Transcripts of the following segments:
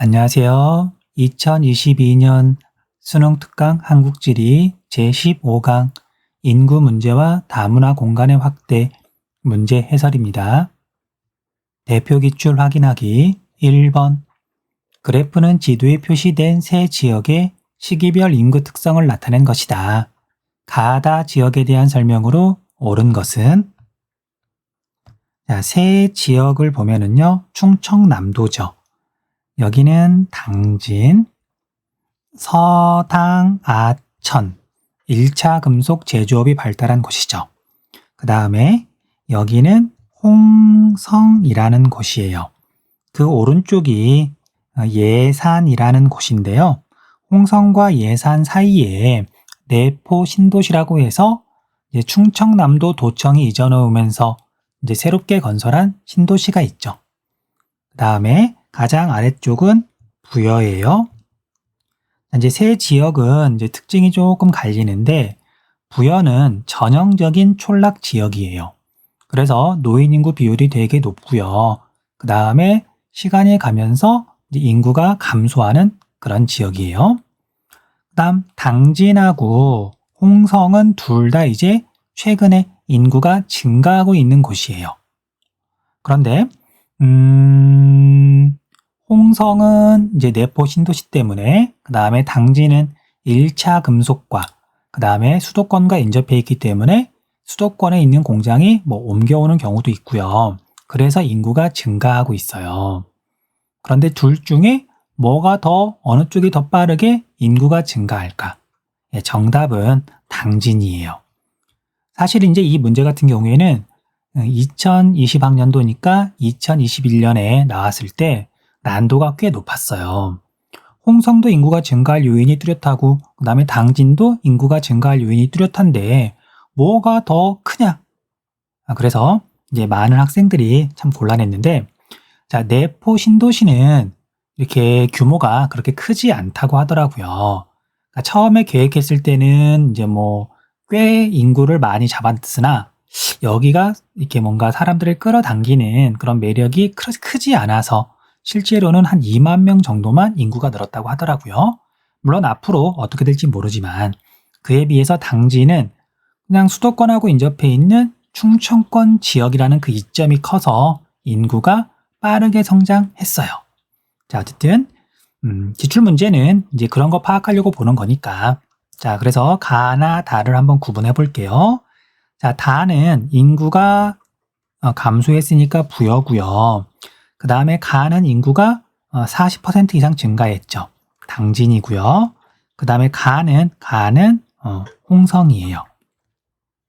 안녕하세요. 2022년 수능 특강 한국지리 제15강 인구 문제와 다문화 공간의 확대 문제 해설입니다. 대표 기출 확인하기 1번 그래프는 지도에 표시된 세 지역의 시기별 인구 특성을 나타낸 것이다. 가다 지역에 대한 설명으로 옳은 것은 세 지역을 보면은요. 충청남도죠. 여기는 당진, 서당, 아천, 1차 금속 제조업이 발달한 곳이죠. 그 다음에 여기는 홍성이라는 곳이에요. 그 오른쪽이 예산이라는 곳인데요. 홍성과 예산 사이에 내포 신도시라고 해서 이제 충청남도 도청이 이전해 오면서 이제 새롭게 건설한 신도시가 있죠. 그 다음에 가장 아래쪽은 부여예요. 이제 세 지역은 이제 특징이 조금 갈리는데 부여는 전형적인 촌락 지역이에요. 그래서 노인 인구 비율이 되게 높고요. 그 다음에 시간이 가면서 이제 인구가 감소하는 그런 지역이에요. 그 다음 당진하고 홍성은 둘 다 이제 최근에 인구가 증가하고 있는 곳이에요. 그런데 홍성은 이제 내포 신도시 때문에, 그 다음에 당진은 1차 금속과, 그 다음에 수도권과 인접해 있기 때문에 수도권에 있는 공장이 옮겨오는 경우도 있고요. 그래서 인구가 증가하고 있어요. 그런데 둘 중에 뭐가 어느 쪽이 더 빠르게 인구가 증가할까? 정답은 당진이에요. 사실 이제 이 문제 같은 경우에는 2020학년도니까 2021년에 나왔을 때 난도가 꽤 높았어요. 홍성도 인구가 증가할 요인이 뚜렷하고 그 다음에 당진도 인구가 증가할 요인이 뚜렷한데 뭐가 더 크냐? 그래서 이제 많은 학생들이 참 곤란했는데 내포 신도시는 이렇게 규모가 그렇게 크지 않다고 하더라고요. 그러니까 처음에 계획했을 때는 이제 꽤 인구를 많이 잡았으나 여기가 이렇게 뭔가 사람들을 끌어당기는 그런 매력이 크지 않아서 실제로는 한 2만 명 정도만 인구가 늘었다고 하더라고요. 물론 앞으로 어떻게 될지 모르지만 그에 비해서 당진은 그냥 수도권하고 인접해 있는 충청권 지역이라는 그 이점이 커서 인구가 빠르게 성장했어요. 자, 어쨌든 기출 문제는 이제 그런 거 파악하려고 보는 거니까. 자, 그래서 가나 다를 한번 구분해 볼게요. 자, 다는 인구가 감소했으니까 부여고요. 그 다음에 가는 인구가 40% 이상 증가했죠. 당진이고요. 그 다음에 가는 홍성이에요.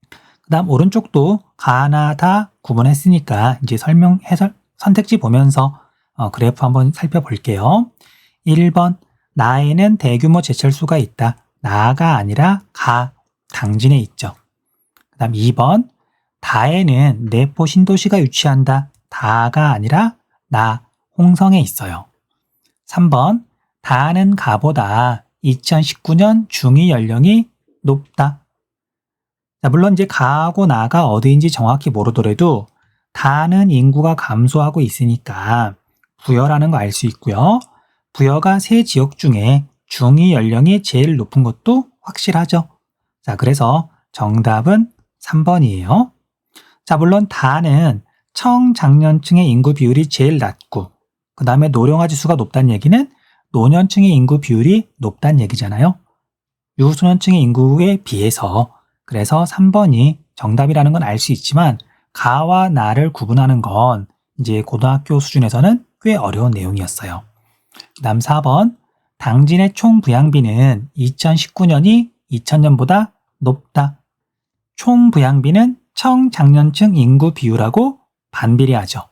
그 다음 오른쪽도 가나 다 구분했으니까 이제 해설 선택지 보면서 그래프 한번 살펴볼게요. 1번 나에는 대규모 제철소가 있다. 나가 아니라 당진에 있죠. 그 다음 2번 다에는 내포 신도시가 유치한다. 다가 아니라 홍성에 있어요. 3번 다는 가보다 2019년 중위 연령이 높다. 자, 물론 이제 가하고 나가 어디인지 정확히 모르더라도 다는 인구가 감소하고 있으니까 부여라는 거 알 수 있고요. 부여가 세 지역 중에 중위 연령이 제일 높은 것도 확실하죠. 자, 그래서 정답은 3번이에요. 자, 물론 다는 청장년층의 인구 비율이 제일 낮고 그 다음에 노령화 지수가 높다는 얘기는 노년층의 인구 비율이 높다는 얘기잖아요. 유소년층의 인구에 비해서. 그래서 3번이 정답이라는 건 알 수 있지만 가와 나를 구분하는 건 이제 고등학교 수준에서는 꽤 어려운 내용이었어요. 그 다음 4번 당진의 총 부양비는 2019년이 2000년보다 높다. 총 부양비는 청장년층 인구 비율하고 반비례하죠.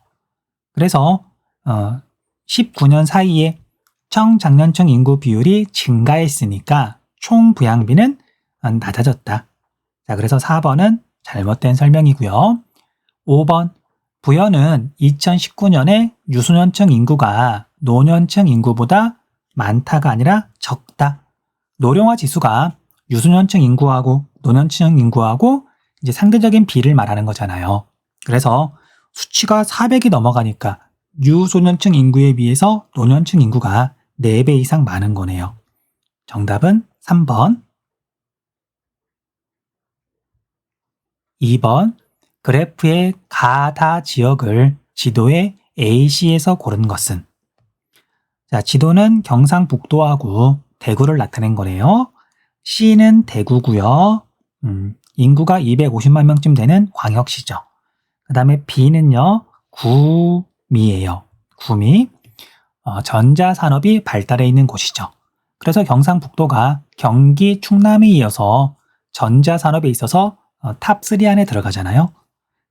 그래서 19년 사이에 청장년층 인구 비율이 증가했으니까 총 부양비는 낮아졌다. 자, 그래서 4번은 잘못된 설명이고요. 5번 부여는 2019년에 유소년층 인구가 노년층 인구보다 많다가 아니라 적다. 노령화 지수가 유소년층 인구하고 노년층 인구하고 이제 상대적인 비를 말하는 거잖아요. 그래서 수치가 400이 넘어가니까 유소년층 인구에 비해서 노년층 인구가 4배 이상 많은 거네요. 정답은 3번. 2번. 그래프의 가다 지역을 지도의 AC에서 고른 것은? 자, 지도는 경상북도하고 대구를 나타낸 거네요. C는 대구고요. 인구가 250만 명쯤 되는 광역시죠. 그 다음에 B는요, 구미예요. 구미. 전자산업이 발달해 있는 곳이죠. 그래서 경상북도가 경기, 충남에 이어서 전자산업에 있어서 탑3 안에 들어가잖아요.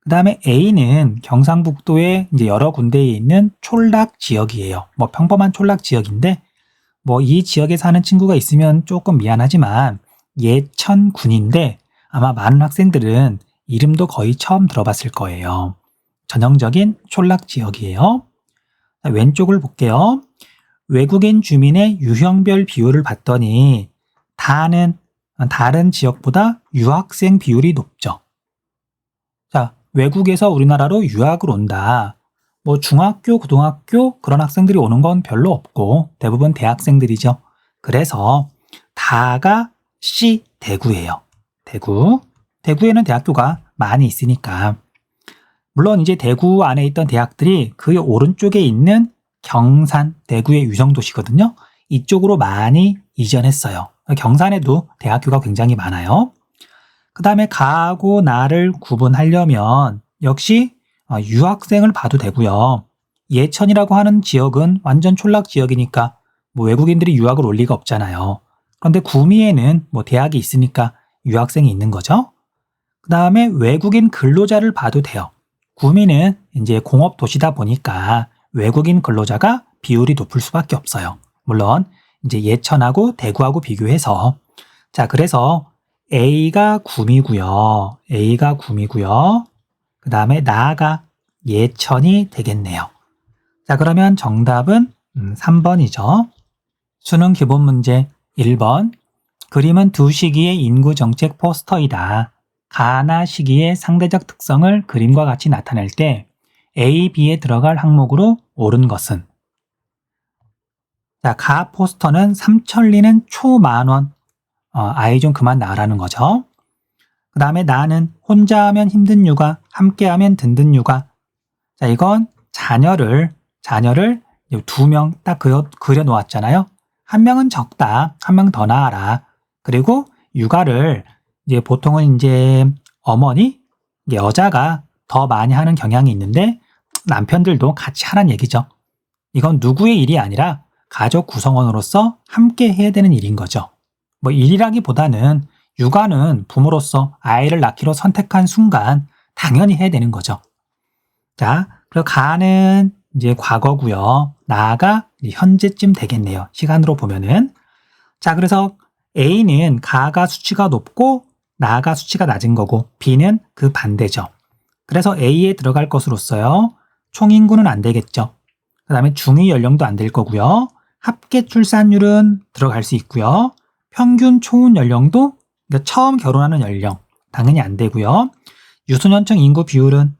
그 다음에 A는 경상북도의 이제 여러 군데에 있는 촌락 지역이에요. 뭐 평범한 촌락 지역인데, 뭐 이 지역에 사는 친구가 있으면 조금 미안하지만 예천군인데 아마 많은 학생들은 이름도 거의 처음 들어봤을 거예요. 전형적인 촌락 지역이에요. 자, 왼쪽을 볼게요. 외국인 주민의 유형별 비율을 봤더니 다른 지역보다 유학생 비율이 높죠. 자, 외국에서 우리나라로 유학을 온다. 뭐 중학교, 고등학교 그런 학생들이 오는 건 별로 없고 대부분 대학생들이죠. 그래서 다가 C 대구예요. 대구에는 대학교가 많이 있으니까. 물론 이제 대구 안에 있던 대학들이 그 오른쪽에 있는 경산, 대구의 유성도시거든요. 이쪽으로 많이 이전했어요. 경산에도 대학교가 굉장히 많아요. 그 다음에 가하고 나를 구분하려면 역시 유학생을 봐도 되고요. 예천이라고 하는 지역은 완전 촌락 지역이니까 뭐 외국인들이 유학을 올 리가 없잖아요. 그런데 구미에는 뭐 대학이 있으니까 유학생이 있는 거죠. 그 다음에 외국인 근로자를 봐도 돼요. 구미는 이제 공업 도시다 보니까 외국인 근로자가 비율이 높을 수밖에 없어요. 물론 이제 예천하고 대구하고 비교해서. 자, 그래서 A가 구미고요. 그 다음에 나가 예천이 되겠네요. 자, 그러면 정답은 3번이죠. 수능 기본 문제 1번. 그림은 두 시기의 인구 정책 포스터이다. 가나 시기의 상대적 특성을 그림과 같이 나타낼 때 A, B에 들어갈 항목으로 옳은 것은? 자, 가 포스터는 삼천리는 초만원. 아이 좀 그만 낳으라는 거죠. 그 다음에 나는 혼자 하면 힘든 육아, 함께 하면 든든 육아. 자, 이건 자녀를 2명 딱 그려 놓았잖아요. 한 명은 적다, 한 명 더 낳아라. 그리고 육아를 이제 보통은 이제 어머니, 여자가 더 많이 하는 경향이 있는데 남편들도 같이 하라는 얘기죠. 이건 누구의 일이 아니라 가족 구성원으로서 함께 해야 되는 일인 거죠. 뭐 일이라기보다는 육아는 부모로서 아이를 낳기로 선택한 순간 당연히 해야 되는 거죠. 자, 그리고 가는 이제 과거고요. 나가 현재쯤 되겠네요. 시간으로 보면은. 자, 그래서 A는 가가 수치가 높고 나가 수치가 낮은 거고 B는 그 반대죠. 그래서 A에 들어갈 것으로서요. 총인구는 안 되겠죠. 그 다음에 중위 연령도 안 될 거고요. 합계 출산율은 들어갈 수 있고요. 평균 초혼 연령도 그러니까 처음 결혼하는 연령 당연히 안 되고요. 유소년층 인구 비율은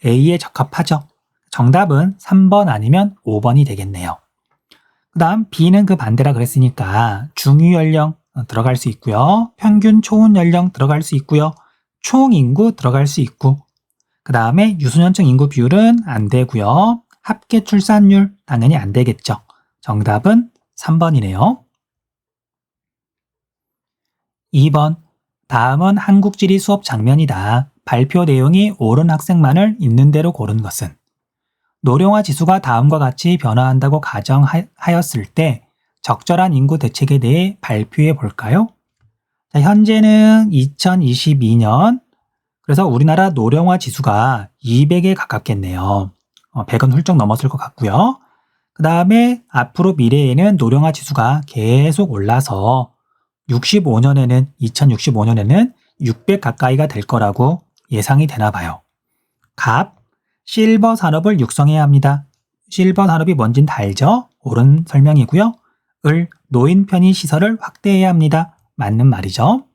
A에 적합하죠. 정답은 3번 아니면 5번이 되겠네요. 그 다음 B는 그 반대라 그랬으니까 중위 연령 들어갈 수 있고요. 평균 초혼 연령 들어갈 수 있고요. 총 인구 들어갈 수 있고 그 다음에 유소년층 인구 비율은 안 되고요. 합계 출산율 당연히 안 되겠죠. 정답은 3번이네요. 2번. 다음은 한국지리 수업 장면이다. 발표 내용이 옳은 학생만을 있는 대로 고른 것은? 노령화 지수가 다음과 같이 변화한다고 가정하였을 때 적절한 인구 대책에 대해 발표해 볼까요? 자, 현재는 2022년, 그래서 우리나라 노령화 지수가 200에 가깝겠네요. 100은 훌쩍 넘었을 것 같고요. 그 다음에 앞으로 미래에는 노령화 지수가 계속 올라서 2065년에는 600 가까이가 될 거라고 예상이 되나 봐요. 갑, 실버 산업을 육성해야 합니다. 실버 산업이 뭔진 다 알죠? 옳은 설명이고요. 을, 노인 편의 시설을 확대해야 합니다. 맞는 말이죠.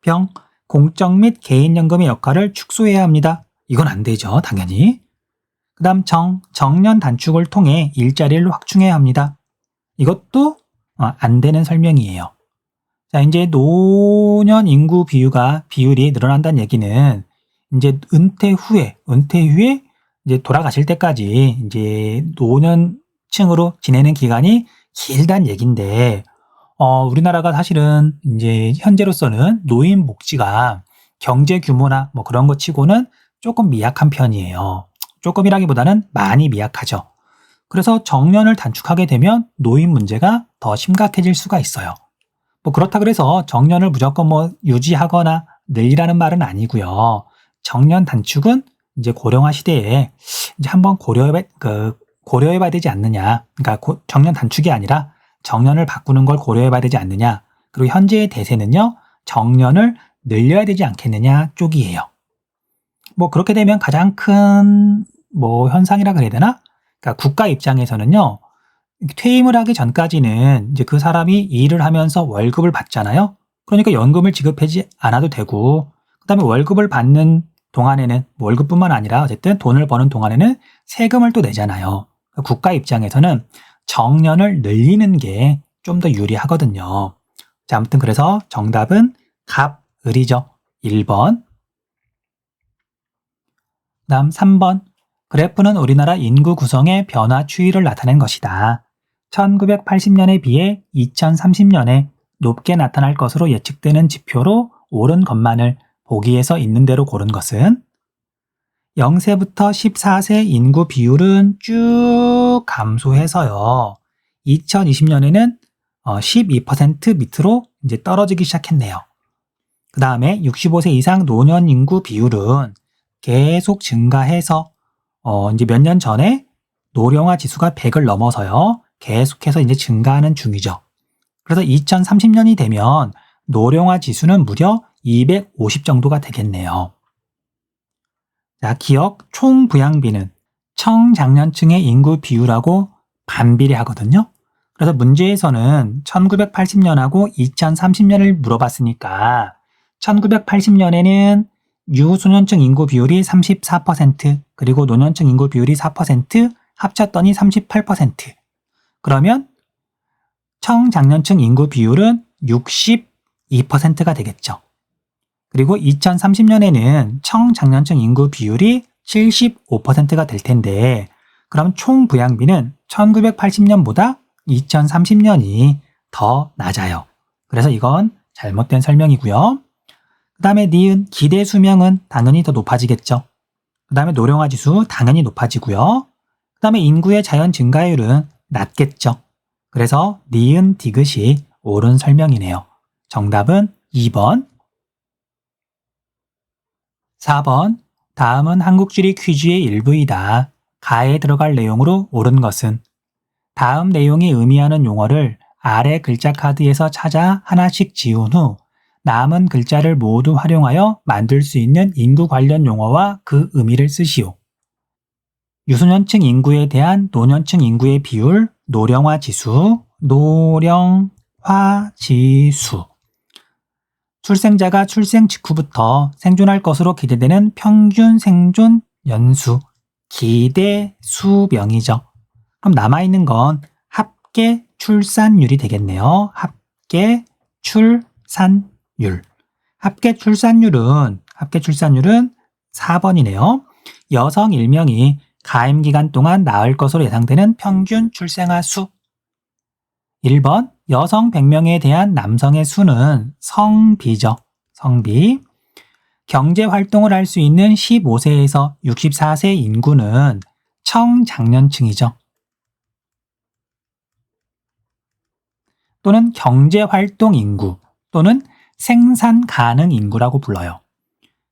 병, 공적 및 개인연금의 역할을 축소해야 합니다. 이건 안 되죠, 당연히. 그다음 정년 단축을 통해 일자리를 확충해야 합니다. 이것도 안 되는 설명이에요. 자, 이제 노년 인구 비율이 늘어난다는 얘기는 이제 은퇴 후에 이제 돌아가실 때까지 이제 노년층으로 지내는 기간이 길다는 얘긴데, 우리나라가 사실은 이제 현재로서는 노인 복지가 경제 규모나 뭐 그런 것 치고는 조금 미약한 편이에요. 조금이라기보다는 많이 미약하죠. 그래서 정년을 단축하게 되면 노인 문제가 더 심각해질 수가 있어요. 뭐 그렇다 그래서 정년을 무조건 뭐 유지하거나 늘리라는 말은 아니고요. 정년 단축은 이제 고령화 시대에 이제 한번 고려해봐야 되지 않느냐. 그러니까 정년 단축이 아니라 정년을 바꾸는 걸 고려해봐야 되지 않느냐. 그리고 현재의 대세는요, 정년을 늘려야 되지 않겠느냐 쪽이에요. 뭐 그렇게 되면 가장 큰 뭐 현상이라 그래야 되나? 그러니까 국가 입장에서는요, 퇴임을 하기 전까지는 이제 그 사람이 일을 하면서 월급을 받잖아요. 그러니까 연금을 지급하지 않아도 되고, 그다음에 월급을 받는 동안에는 월급뿐만 아니라 어쨌든 돈을 버는 동안에는 세금을 또 내잖아요. 국가 입장에서는 정년을 늘리는 게 좀 더 유리하거든요. 자, 아무튼 그래서 정답은 갑을이죠. 1번. 다음 3번. 그래프는 우리나라 인구 구성의 변화 추이를 나타낸 것이다. 1980년에 비해 2030년에 높게 나타날 것으로 예측되는 지표로 옳은 것만을 보기에서 있는 대로 고른 것은 0세부터 14세 인구 비율은 쭉 감소해서요. 2020년에는 12% 밑으로 이제 떨어지기 시작했네요. 그 다음에 65세 이상 노년 인구 비율은 계속 증가해서 이제 몇 년 전에 노령화 지수가 100을 넘어서요. 계속해서 이제 증가하는 중이죠. 그래서 2030년이 되면 노령화 지수는 무려 250 정도가 되겠네요. 자, 기억 총 부양비는 청장년층의 인구 비율하고 반비례하거든요. 그래서 문제에서는 1980년하고 2030년을 물어봤으니까 1980년에는 유소년층 인구 비율이 34%, 그리고 노년층 인구 비율이 4%, 합쳤더니 38%. 그러면 청장년층 인구 비율은 62%가 되겠죠. 그리고 2030년에는 청장년층 인구 비율이 75%가 될 텐데, 그럼 총 부양비는 1980년보다 2030년이 더 낮아요. 그래서 이건 잘못된 설명이고요. 그 다음에 니은 기대 수명은 당연히 더 높아지겠죠. 그 다음에 노령화 지수 당연히 높아지고요. 그 다음에 인구의 자연 증가율은 낮겠죠. 그래서 니은 디귿이 옳은 설명이네요. 정답은 2번. 4번. 다음은 한국지리 퀴즈의 일부이다. 가에 들어갈 내용으로 옳은 것은 다음 내용이 의미하는 용어를 아래 글자 카드에서 찾아 하나씩 지운 후 남은 글자를 모두 활용하여 만들 수 있는 인구 관련 용어와 그 의미를 쓰시오. 유소년층 인구에 대한 노년층 인구의 비율, 노령화 지수, 출생자가 출생 직후부터 생존할 것으로 기대되는 평균 생존 연수, 기대 수명이죠. 그럼 남아있는 건 합계 출산율이 되겠네요. 합계 출산율. 합계 출산율은 4번이네요. 여성 1명이 가임 기간 동안 낳을 것으로 예상되는 평균 출생아 수. 1번. 여성 100명에 대한 남성의 수는 성비죠. 성비. 경제 활동을 할 수 있는 15세에서 64세 인구는 청장년층이죠. 또는 경제 활동 인구 또는 생산 가능 인구라고 불러요.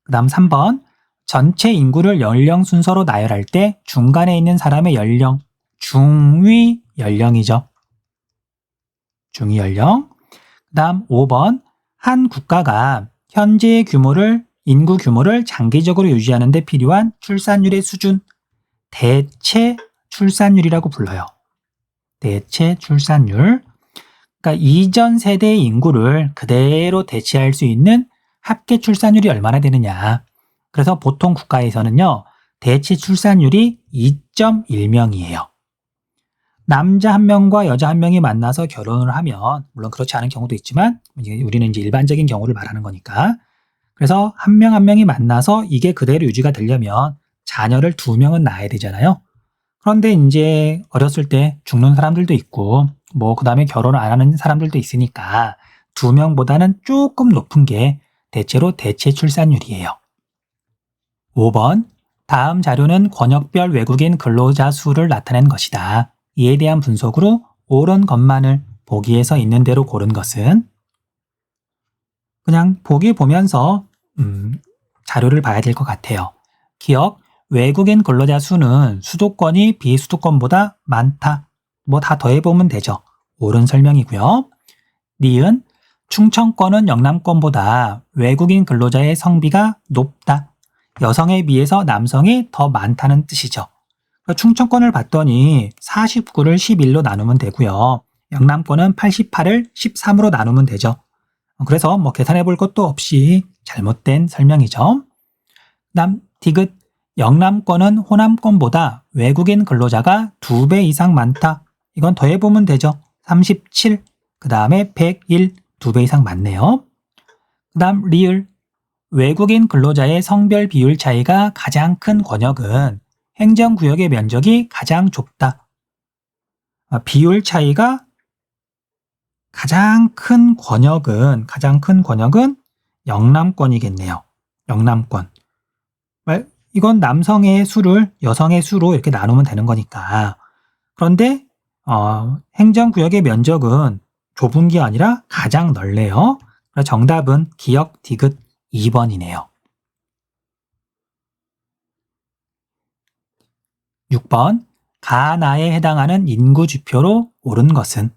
그 다음 3번. 전체 인구를 연령 순서로 나열할 때 중간에 있는 사람의 연령, 중위 연령이죠. 중위 연령. 그 다음 5번. 한 국가가 현재의 인구 규모를 장기적으로 유지하는 데 필요한 출산율의 수준, 대체 출산율이라고 불러요. 대체 출산율. 그러니까 이전 세대의 인구를 그대로 대체할 수 있는 합계 출산율이 얼마나 되느냐. 그래서 보통 국가에서는요, 대체 출산율이 2.1명이에요. 남자 1명과 여자 1명이 만나서 결혼을 하면, 물론 그렇지 않은 경우도 있지만 우리는 이제 일반적인 경우를 말하는 거니까, 그래서 한 명 한 명이 만나서 이게 그대로 유지가 되려면 자녀를 2명은 낳아야 되잖아요. 그런데 이제 어렸을 때 죽는 사람들도 있고 그 다음에 결혼을 안 하는 사람들도 있으니까 2명보다는 조금 높은 게 대체로 대체 출산율이에요. 5번, 다음 자료는 권역별 외국인 근로자 수를 나타낸 것이다. 이에 대한 분석으로 옳은 것만을 보기에서 있는 대로 고른 것은? 그냥 보기 보면서 자료를 봐야 될 것 같아요. 기억, 외국인 근로자 수는 수도권이 비수도권보다 많다. 다 더해보면 되죠. 옳은 설명이고요. 니은, 충청권은 영남권보다 외국인 근로자의 성비가 높다. 여성에 비해서 남성이 더 많다는 뜻이죠. 충청권을 봤더니 49를 11로 나누면 되고요. 영남권은 88을 13으로 나누면 되죠. 그래서 계산해 볼 것도 없이 잘못된 설명이죠. 그다음 디귿, 영남권은 호남권보다 외국인 근로자가 2배 이상 많다. 이건 더해보면 되죠. 37, 그 다음에 101, 2배 이상 많네요. 그 다음 리을, 외국인 근로자의 성별 비율 차이가 가장 큰 권역은 행정구역의 면적이 가장 좁다. 비율 차이가 가장 큰 권역은 영남권이겠네요. 영남권. 이건 남성의 수를 여성의 수로 이렇게 나누면 되는 거니까. 그런데 행정구역의 면적은 좁은 게 아니라 가장 넓네요. 그래서 정답은 기역 디귿 2번이네요. 6번, 가나에 해당하는 인구지표로 옳은 것은?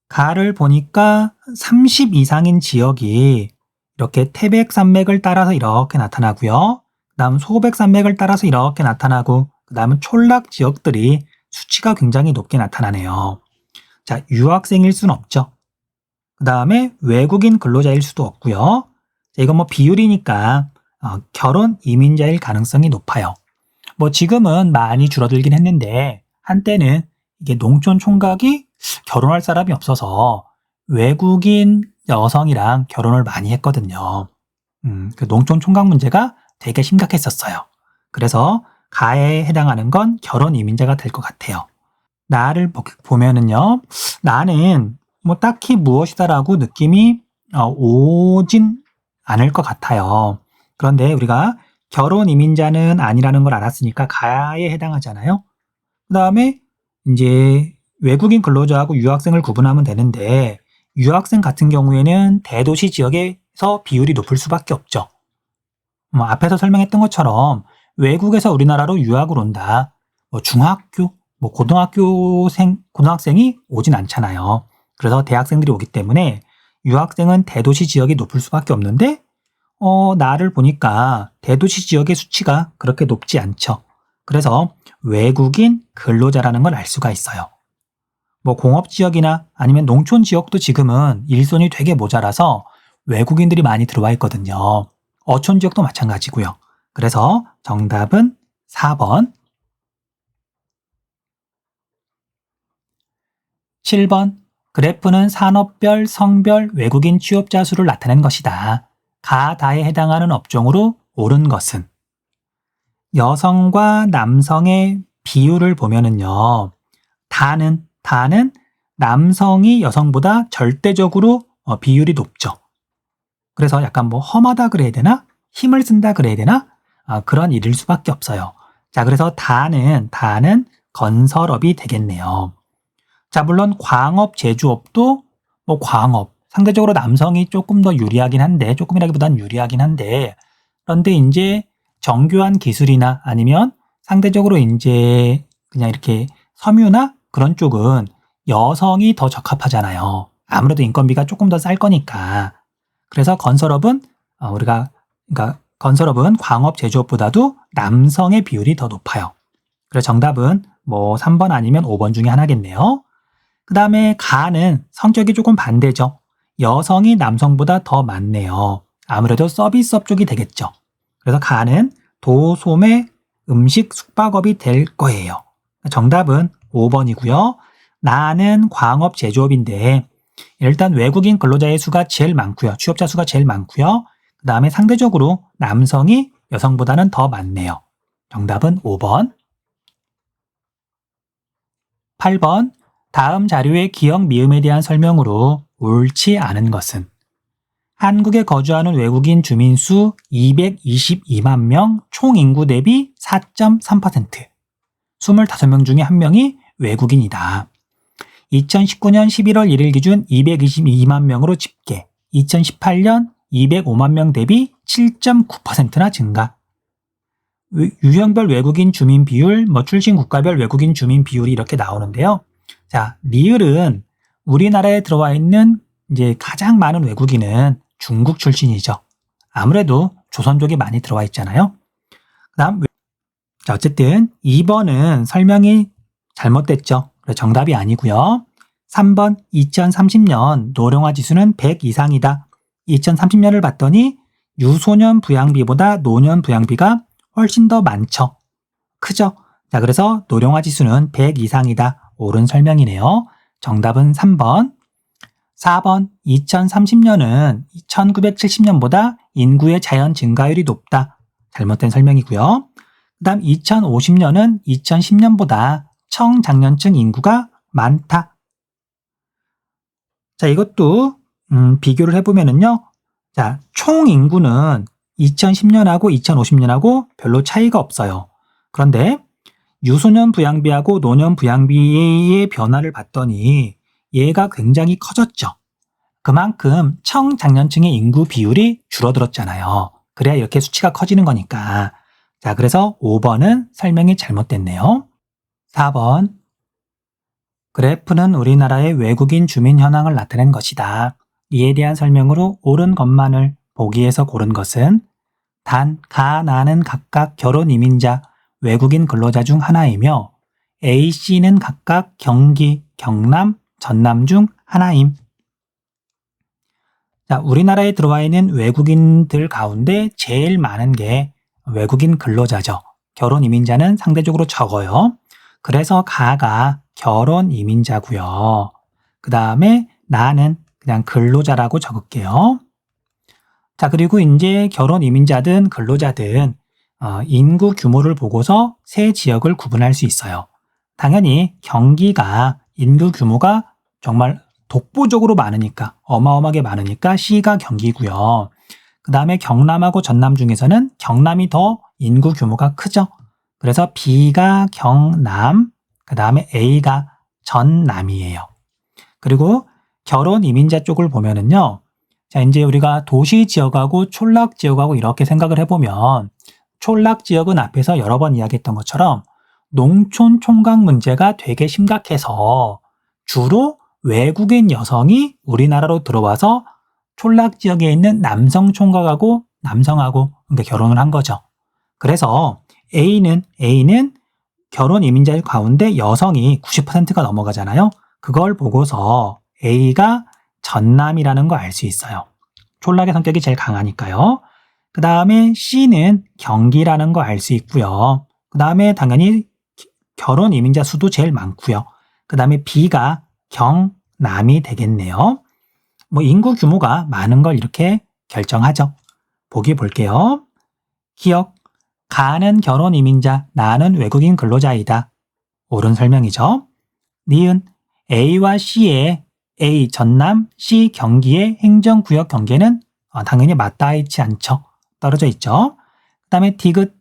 가를 보니까 30 이상인 지역이 이렇게 태백산맥을 따라서 이렇게 나타나고요. 그 다음 소백산맥을 따라서 이렇게 나타나고, 그 다음은 촌락 지역들이 수치가 굉장히 높게 나타나네요. 자, 유학생일 수는 없죠. 그 다음에 외국인 근로자일 수도 없고요. 자, 이건 비율이니까 결혼 이민자일 가능성이 높아요. 지금은 많이 줄어들긴 했는데 한때는 이게 농촌 총각이 결혼할 사람이 없어서 외국인 여성이랑 결혼을 많이 했거든요. 그 농촌 총각 문제가 되게 심각했었어요. 그래서 가에 해당하는 건 결혼 이민자가 될 것 같아요. 나를 보면은요, 나는 딱히 무엇이다라고 느낌이 오진 않을 것 같아요. 그런데 우리가 결혼 이민자는 아니라는 걸 알았으니까 가에 해당하잖아요. 그 다음에 이제 외국인 근로자하고 유학생을 구분하면 되는데, 유학생 같은 경우에는 대도시 지역에서 비율이 높을 수밖에 없죠. 앞에서 설명했던 것처럼 외국에서 우리나라로 유학을 온다. 중학교, 고등학생이 오진 않잖아요. 그래서 대학생들이 오기 때문에 유학생은 대도시 지역이 높을 수밖에 없는데, 나를 보니까 대도시 지역의 수치가 그렇게 높지 않죠. 그래서 외국인 근로자라는 걸 알 수가 있어요. 공업 지역이나 아니면 농촌 지역도 지금은 일손이 되게 모자라서 외국인들이 많이 들어와 있거든요. 어촌 지역도 마찬가지고요. 그래서 정답은 4번. 7번, 그래프는 산업별, 성별, 외국인 취업자 수를 나타낸 것이다. 가다에 해당하는 업종으로 옳은 것은? 여성과 남성의 비율을 보면은요, 다는 남성이 여성보다 절대적으로 비율이 높죠. 그래서 약간 험하다 그래야 되나? 힘을 쓴다 그래야 되나? 그런 일일 수밖에 없어요. 자, 그래서 다는 건설업이 되겠네요. 자, 물론 광업, 제조업도 광업, 상대적으로 남성이 조금 더 유리하긴 한데, 조금이라기보단 유리하긴 한데, 그런데 이제 정교한 기술이나 아니면 상대적으로 이제 그냥 이렇게 섬유나 그런 쪽은 여성이 더 적합하잖아요. 아무래도 인건비가 조금 더 쌀 거니까. 그래서 건설업은 건설업은 광업, 제조업보다도 남성의 비율이 더 높아요. 그래서 정답은 3번 아니면 5번 중에 하나겠네요. 그 다음에 가는 성격이 조금 반대죠. 여성이 남성보다 더 많네요. 아무래도 서비스업 쪽이 되겠죠. 그래서 가는 도소매 음식 숙박업이 될 거예요. 정답은 5번이고요. 나는 광업 제조업인데 일단 외국인 근로자의 수가 제일 많고요. 취업자 수가 제일 많고요. 그 다음에 상대적으로 남성이 여성보다는 더 많네요. 정답은 5번. 8번. 다음 자료의 기억 미음에 대한 설명으로 옳지 않은 것은 한국에 거주하는 외국인 주민 수 222만 명, 총 인구 대비 4.3%. 25명 중에 1명이 외국인이다. 2019년 11월 1일 기준 222만 명으로 집계, 2018년 205만 명 대비 7.9%나 증가. 유형별 외국인 주민 비율, 출신 국가별 외국인 주민 비율이 이렇게 나오는데요. 자, 리을은 우리나라에 들어와 있는 이제 가장 많은 외국인은 중국 출신이죠. 아무래도 조선족이 많이 들어와 있잖아요. 그다음 자, 어쨌든 2번은 설명이 잘못됐죠. 그래서 정답이 아니고요. 3번 2030년 노령화 지수는 100 이상이다. 2030년을 봤더니 유소년 부양비보다 노년 부양비가 훨씬 더 많죠. 크죠? 자, 그래서 노령화 지수는 100 이상이다. 옳은 설명이네요. 정답은 3번. 4번 2030년은 1970년보다 인구의 자연 증가율이 높다. 잘못된 설명이고요. 그 다음 2050년은 2010년보다 청장년층 인구가 많다. 자, 이것도 비교를 해보면은요. 자, 총 인구는 2010년하고 2050년하고 별로 차이가 없어요. 그런데 유소년 부양비하고 노년 부양비의 변화를 봤더니 얘가 굉장히 커졌죠. 그만큼 청장년층의 인구 비율이 줄어들었잖아요. 그래야 이렇게 수치가 커지는 거니까. 자, 그래서 5번은 설명이 잘못됐네요. 4번. 그래프는 우리나라의 외국인 주민 현황을 나타낸 것이다. 이에 대한 설명으로 옳은 것만을 보기에서 고른 것은 단, 가, 나는 각각 결혼 이민자, 외국인 근로자 중 하나이며 A, C는 각각 경기, 경남, 전남 중 하나임. 자, 우리나라에 들어와 있는 외국인들 가운데 제일 많은 게 외국인 근로자죠. 결혼 이민자는 상대적으로 적어요. 그래서 가가 결혼 이민자고요. 그 다음에 나는 그냥 근로자라고 적을게요. 자, 그리고 이제 결혼 이민자든 근로자든 인구 규모를 보고서 세 지역을 구분할 수 있어요. 당연히 경기가 인구 규모가 정말 독보적으로 많으니까 어마어마하게 많으니까 C가 경기고요. 그 다음에 경남하고 전남 중에서는 경남이 더 인구 규모가 크죠. 그래서 B가 경남, 그 다음에 A가 전남이에요. 그리고 결혼 이민자 쪽을 보면은요. 자, 이제 우리가 도시 지역하고 촌락 지역하고 이렇게 생각을 해보면 촌락 지역은 앞에서 여러 번 이야기했던 것처럼 농촌 총각 문제가 되게 심각해서 주로 외국인 여성이 우리나라로 들어와서 촌락 지역에 있는 남성 총각하고 남성하고 결혼을 한 거죠. 그래서 A는 결혼 이민자 가운데 여성이 90%가 넘어가잖아요. 그걸 보고서 A가 전남이라는 거 알 수 있어요. 촌락의 성격이 제일 강하니까요. 그 다음에 C는 경기라는 거 알 수 있고요. 그 다음에 당연히 결혼 이민자 수도 제일 많고요. 그 다음에 B가 경남이 되겠네요. 인구 규모가 많은 걸 이렇게 결정하죠. 보기 볼게요. 기억, 가는 결혼 이민자, 나는 외국인 근로자이다. 옳은 설명이죠. 니은, A와 C의 A 전남, C 경기의 행정구역 경계는 당연히 맞닿아 있지 않죠. 떨어져 있죠. 그 다음에 디귿,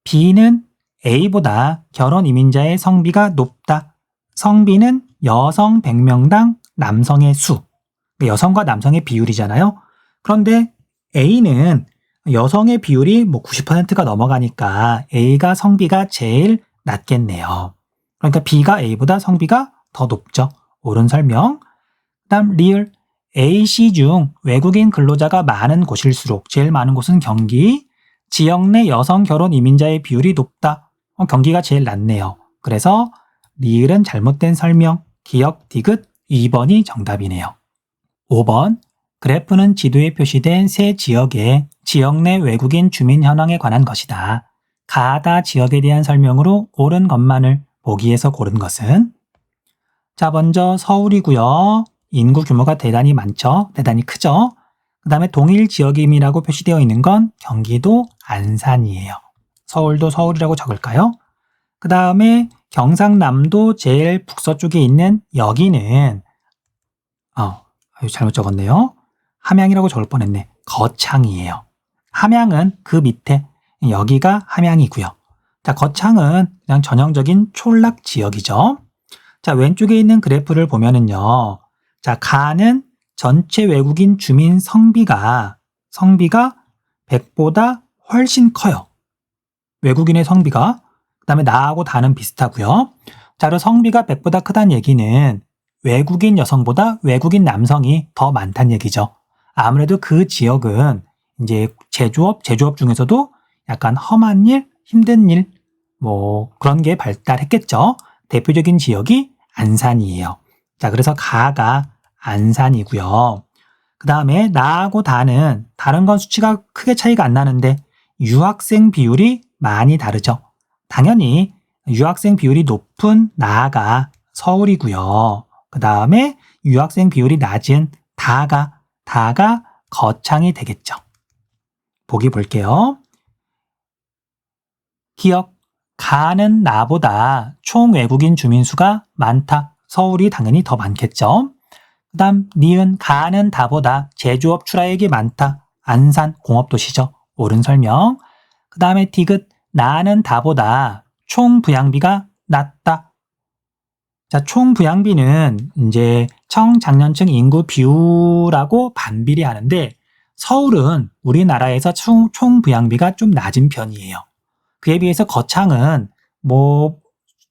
B는 A보다 결혼 이민자의 성비가 높다. 성비는 여성 100명당 남성의 수. 여성과 남성의 비율이잖아요. 그런데 A는 여성의 비율이 90%가 넘어가니까 A가 성비가 제일 낮겠네요. 그러니까 B가 A보다 성비가 더 높죠. 옳은 설명. 그 다음 리을. A, C 중 외국인 근로자가 많은 곳일수록 제일 많은 곳은 경기. 지역 내 여성 결혼 이민자의 비율이 높다. 경기가 제일 낮네요. 그래서 리을은 잘못된 설명. 기억, 디귿 2번이 정답이네요. 5번. 그래프는 지도에 표시된 세 지역의 지역 내 외국인 주민 현황에 관한 것이다. 가다 지역에 대한 설명으로 옳은 것만을 보기에서 고른 것은? 자, 먼저 서울이고요. 인구 규모가 대단히 많죠. 대단히 크죠. 그 다음에 동일 지역임이라고 표시되어 있는 건 경기도 안산이에요. 서울도 서울이라고 적을까요? 그 다음에 경상남도 제일 북서쪽에 있는 여기는 잘못 적었네요. 함양이라고 적을 뻔했네. 거창이에요. 함양은 그 밑에 여기가 함양이고요. 자, 거창은 그냥 전형적인 촌락 지역이죠. 자, 왼쪽에 있는 그래프를 보면은요. 자, 가는 전체 외국인 주민 성비가 100보다 훨씬 커요. 외국인의 성비가. 그 다음에 나하고 다는 비슷하고요. 자, 그리고 성비가 100보다 크다는 얘기는 외국인 여성보다 외국인 남성이 더 많다는 얘기죠. 아무래도 그 지역은 이제 제조업 중에서도 약간 험한 일, 힘든 일, 그런 게 발달했겠죠. 대표적인 지역이 안산이에요. 자, 그래서 가가 안산이고요. 그 다음에 나하고 다는 다른 건 수치가 크게 차이가 안 나는데 유학생 비율이 많이 다르죠. 당연히 유학생 비율이 높은 나가 서울이고요. 그 다음에 유학생 비율이 낮은 다가 거창이 되겠죠. 보기 볼게요. 기억, 가는 나보다 총 외국인 주민 수가 많다. 서울이 당연히 더 많겠죠. 그 다음 니은, 가는 다보다 제조업 출하액이 많다. 안산 공업도시죠. 옳은 설명. 그 다음에 디귿, 나는 다보다 총 부양비가 낮다. 자, 총 부양비는 이제 청장년층 인구 비율하고 반비례 하는데 서울은 우리나라에서 총 부양비가 좀 낮은 편이에요. 그에 비해서 거창은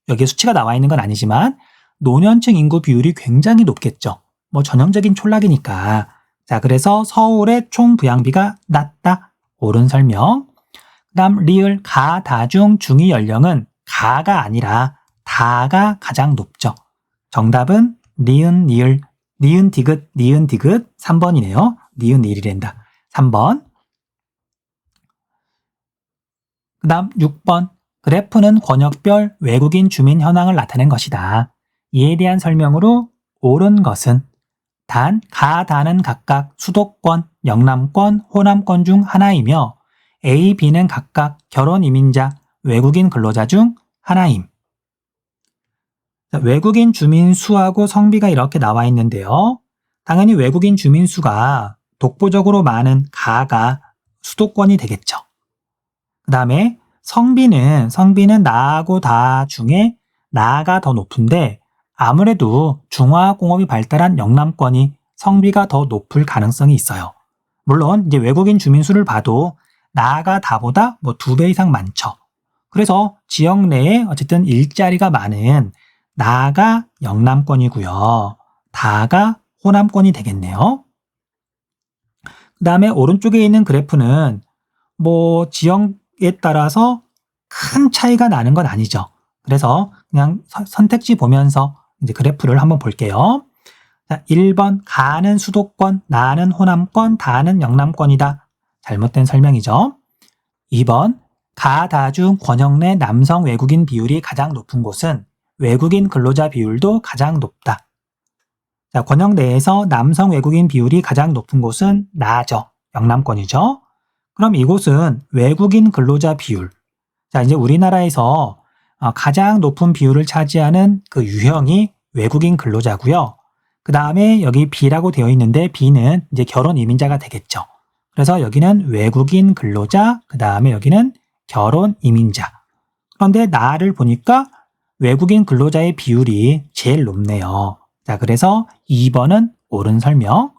여기 수치가 나와 있는 건 아니지만 노년층 인구 비율이 굉장히 높겠죠. 전형적인 촌락이니까. 자, 그래서 서울의 총 부양비가 낮다. 옳은 설명. 그 다음 리을, 가, 다 중 중위 연령은 가가 아니라 다가 가장 높죠. 정답은 니은, 니을, 니은, 디귿, 3번이네요. 니은, 니을이란다. 3번. 그 다음 6번. 그래프는 권역별 외국인 주민 현황을 나타낸 것이다. 이에 대한 설명으로 옳은 것은 단, 가, 다는 각각 수도권, 영남권, 호남권 중 하나이며 A, B는 각각 결혼 이민자, 외국인 근로자 중 하나임. 외국인 주민 수하고 성비가 이렇게 나와 있는데요. 당연히 외국인 주민 수가 독보적으로 많은 가가 수도권이 되겠죠. 그 다음에 성비는 나하고 다 중에 나가 더 높은데 아무래도 중화공업이 발달한 영남권이 성비가 더 높을 가능성이 있어요. 물론 이제 외국인 주민 수를 봐도 나가 다보다 2배 이상 많죠. 그래서 지역 내에 어쨌든 일자리가 많은 나가 영남권이고요. 다가 호남권이 되겠네요. 그 다음에 오른쪽에 있는 그래프는 지역에 따라서 큰 차이가 나는 건 아니죠. 그래서 그냥 선택지 보면서 이제 그래프를 한번 볼게요. 자, 1번 가는 수도권, 나는 호남권, 다는 영남권이다. 잘못된 설명이죠. 2번 가, 다 중 권역 내 남성 외국인 비율이 가장 높은 곳은 외국인 근로자 비율도 가장 높다. 자, 권역 내에서 남성 외국인 비율이 가장 높은 곳은 나죠. 영남권이죠. 그럼 이곳은 외국인 근로자 비율. 자, 이제 우리나라에서 가장 높은 비율을 차지하는 그 유형이 외국인 근로자고요. 그 다음에 여기 B라고 되어 있는데 B는 이제 결혼 이민자가 되겠죠. 그래서 여기는 외국인 근로자, 그 다음에 여기는 결혼 이민자. 그런데 나를 보니까 외국인 근로자의 비율이 제일 높네요. 자, 그래서 2번은 옳은 설명.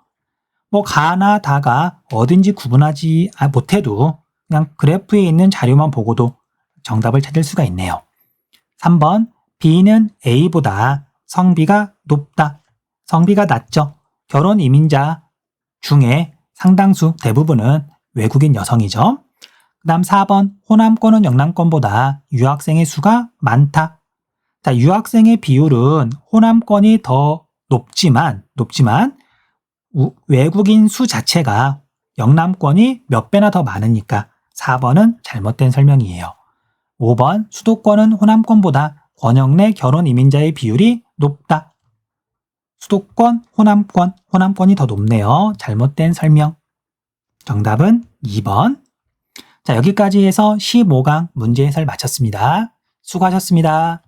가나 다가 어딘지 구분하지 못해도 그냥 그래프에 있는 자료만 보고도 정답을 찾을 수가 있네요. 3번 B는 A보다 성비가 높다. 성비가 낮죠. 결혼 이민자 중에 상당수 대부분은 외국인 여성이죠. 그 다음 4번 호남권은 영남권보다 유학생의 수가 많다. 자, 유학생의 비율은 호남권이 더 높지만 외국인 수 자체가 영남권이 몇 배나 더 많으니까 4번은 잘못된 설명이에요. 5번 수도권은 호남권보다 권역 내 결혼 이민자의 비율이 높다. 수도권, 호남권이 더 높네요. 잘못된 설명. 정답은 2번. 자, 여기까지 해서 15강 문제 해설 마쳤습니다. 수고하셨습니다.